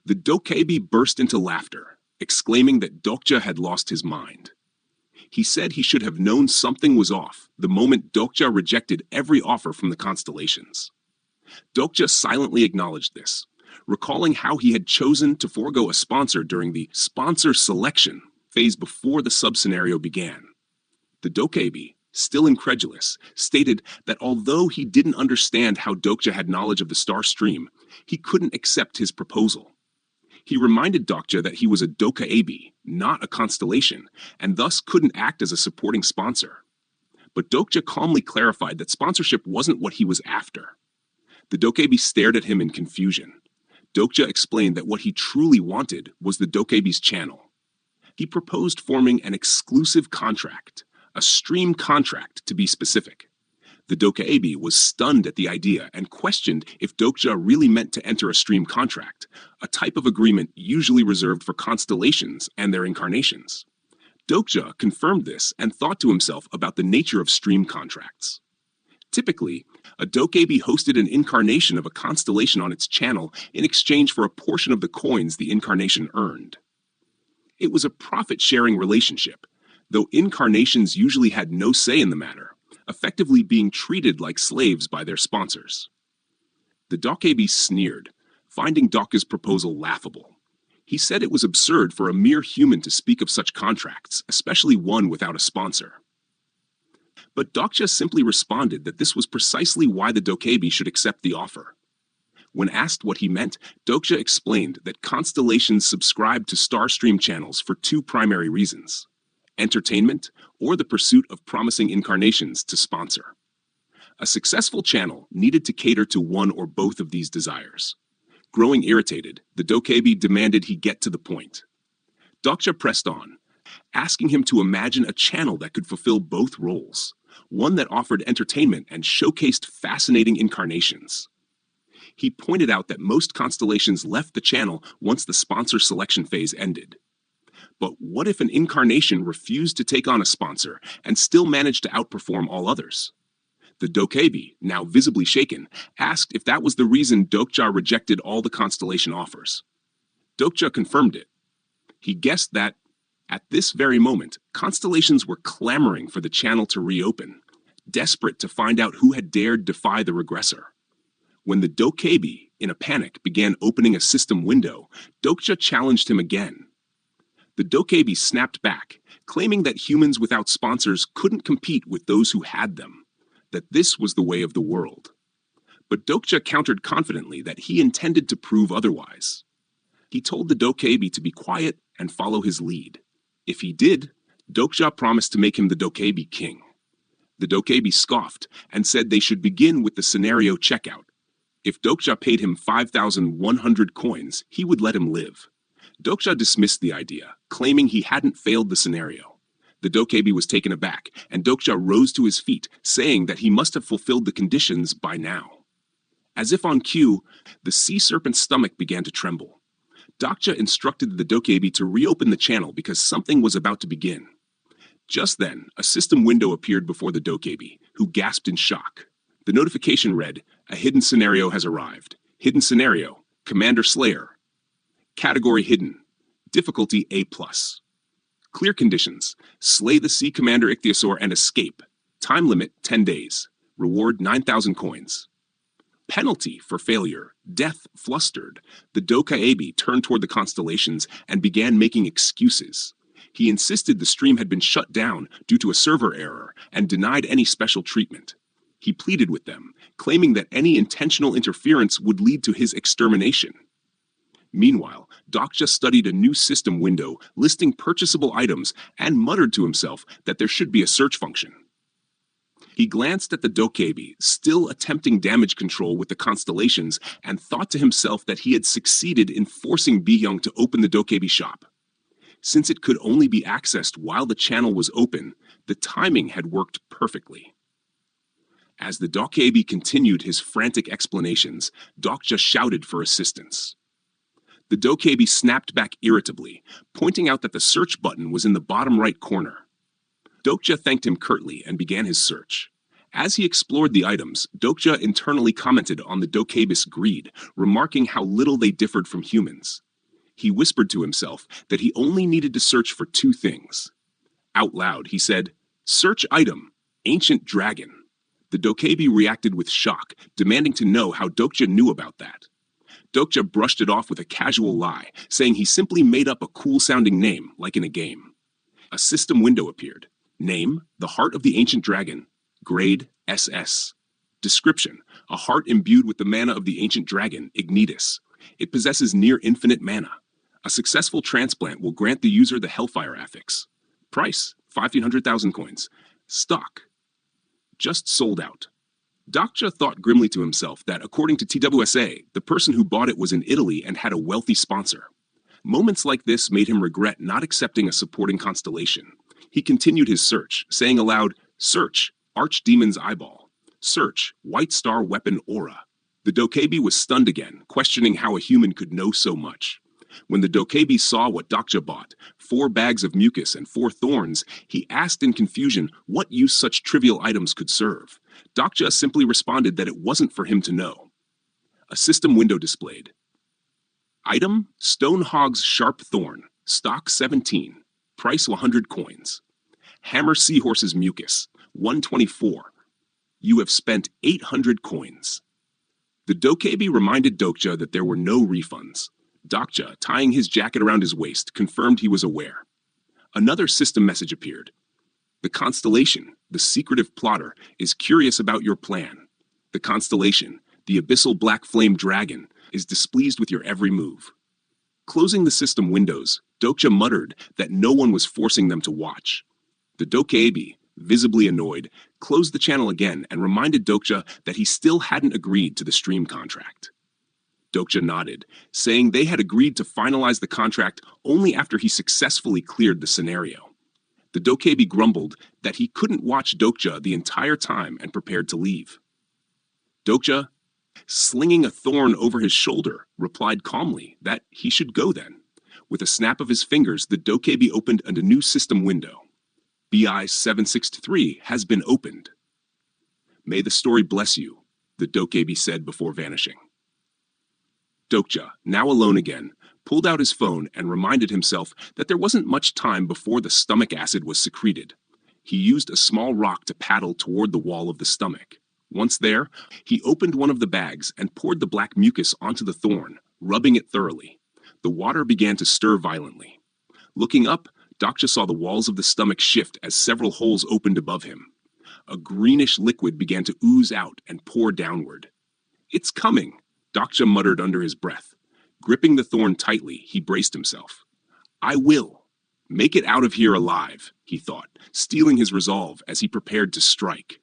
The dokebi burst into laughter, exclaiming that Dokja had lost his mind. He said he should have known something was off the moment Dokja rejected every offer from the constellations. Dokja silently acknowledged this, recalling how he had chosen to forego a sponsor during the sponsor selection phase before the sub-scenario began. The dokebi, still incredulous, stated that although he didn't understand how Dokja had knowledge of the star stream, he couldn't accept his proposal. He reminded Dokja that he was a dokebi, not a constellation, and thus couldn't act as a supporting sponsor. But Dokja calmly clarified that sponsorship wasn't what he was after. The dokebi stared at him in confusion. Dokja explained that what he truly wanted was the dokebi's channel. He proposed forming an exclusive contract, a stream contract to be specific. The dokebi was stunned at the idea and questioned if Dokja really meant to enter a stream contract, a type of agreement usually reserved for constellations and their incarnations. Dokja confirmed this and thought to himself about the nature of stream contracts. Typically, a dokebi hosted an incarnation of a constellation on its channel in exchange for a portion of the coins the incarnation earned. It was a profit-sharing relationship, though incarnations usually had no say in the matter, effectively being treated like slaves by their sponsors. The dokebi sneered, finding Dokja's proposal laughable. He said it was absurd for a mere human to speak of such contracts, especially one without a sponsor. But Dokja simply responded that this was precisely why the dokebi should accept the offer. When asked what he meant, Dokja explained that constellations subscribe to Starstream channels for two primary reasons: entertainment or the pursuit of promising incarnations to sponsor. A successful channel needed to cater to one or both of these desires. Growing irritated, the dokebi demanded he get to the point. Dokja pressed on, asking him to imagine a channel that could fulfill both roles, one that offered entertainment and showcased fascinating incarnations. He pointed out that most constellations left the channel once the sponsor selection phase ended. But what if an incarnation refused to take on a sponsor and still managed to outperform all others? The dokebi, now visibly shaken, asked if that was the reason Dokja rejected all the constellation offers. Dokja confirmed it. He guessed that, at this very moment, constellations were clamoring for the channel to reopen, desperate to find out who had dared defy the regressor. When the dokebi, in a panic, began opening a system window, Dokja challenged him again. The dokebi snapped back, claiming that humans without sponsors couldn't compete with those who had them, that this was the way of the world. But Dokja countered confidently that he intended to prove otherwise. He told the dokebi to be quiet and follow his lead. If he did, Dokja promised to make him the dokebi king. The dokebi scoffed and said they should begin with the scenario checkout. If Dokja paid him 5,100 coins, he would let him live. Dokja dismissed the idea, claiming he hadn't failed the scenario. The dokebi was taken aback, and Dokja rose to his feet, saying that he must have fulfilled the conditions by now. As if on cue, the sea serpent's stomach began to tremble. Dokja instructed the dokebi to reopen the channel because something was about to begin. Just then, a system window appeared before the dokebi, who gasped in shock. The notification read, "A hidden scenario has arrived. Hidden scenario, Commander Slayer. Category hidden. Difficulty A+. Clear conditions: slay the Sea Commander Ichthyosaur and escape. Time limit 10 days. Reward 9,000 coins." Penalty for failure: death flustered. The dokebi turned toward the constellations and began making excuses. He insisted the stream had been shut down due to a server error and denied any special treatment. He pleaded with them, claiming that any intentional interference would lead to his extermination. Meanwhile, Dokja studied a new system window listing purchasable items and muttered to himself that there should be a search function. He glanced at the dokebi, still attempting damage control with the constellations, and thought to himself that he had succeeded in forcing Bihyung to open the dokebi shop. Since it could only be accessed while the channel was open, the timing had worked perfectly. As the dokebi continued his frantic explanations, Dokja shouted for assistance. The dokebi snapped back irritably, pointing out that the search button was in the bottom right corner. Dokja thanked him curtly and began his search. As he explored the items, Dokja internally commented on the dokebi's greed, remarking how little they differed from humans. He whispered to himself that he only needed to search for two things. Out loud, he said, "Search item, ancient dragon." The dokebi reacted with shock, demanding to know how Dokja knew about that. Dokja brushed it off with a casual lie, saying he simply made up a cool-sounding name, like in a game. A system window appeared. Name, the heart of the ancient dragon. Grade, SS. Description, a heart imbued with the mana of the ancient dragon, Ignitus. It possesses near-infinite mana. A successful transplant will grant the user the Hellfire affix. Price, 1,500,000 coins. Stock. Just sold out. Dokja thought grimly to himself that, according to TWSA, the person who bought it was in Italy and had a wealthy sponsor. Moments like this made him regret not accepting a supporting constellation. He continued his search, saying aloud, "Search, Archdemon's Eyeball. Search, White Star Weapon Aura." The dokebi was stunned again, questioning how a human could know so much. When the dokebi saw what Dokja bought, 4 bags of mucus and 4 thorns, he asked in confusion what use such trivial items could serve. Dokja simply responded that it wasn't for him to know. A system window displayed. Item, Stonehog's Sharp Thorn, stock 17, price 100 coins. Hammer Seahorse's Mucus, 124. You have spent 800 coins. The dokebi reminded Dokja that there were no refunds. Dokja, tying his jacket around his waist, confirmed he was aware. Another system message appeared. The constellation, the secretive plotter, is curious about your plan. The constellation, the abyssal black flame dragon, is displeased with your every move. Closing the system windows, Dokja muttered that no one was forcing them to watch. The dokebi, visibly annoyed, closed the channel again and reminded Dokja that he still hadn't agreed to the stream contract. Dokja nodded, saying they had agreed to finalize the contract only after he successfully cleared the scenario. The dokebi grumbled that he couldn't watch Dokja the entire time and prepared to leave. Dokja, slinging a thorn over his shoulder, replied calmly that he should go then. With a snap of his fingers, the dokebi opened a new system window. BI 763 has been opened. May the story bless you, the dokebi said before vanishing. Dokja, now alone again, pulled out his phone and reminded himself that there wasn't much time before the stomach acid was secreted. He used a small rock to paddle toward the wall of the stomach. Once there, he opened one of the bags and poured the black mucus onto the thorn, rubbing it thoroughly. The water began to stir violently. Looking up, Dokja saw the walls of the stomach shift as several holes opened above him. A greenish liquid began to ooze out and pour downward. "It's coming," Dokja muttered under his breath. Gripping the thorn tightly, he braced himself. "I will. Make it out of here alive," he thought, steeling his resolve as he prepared to strike.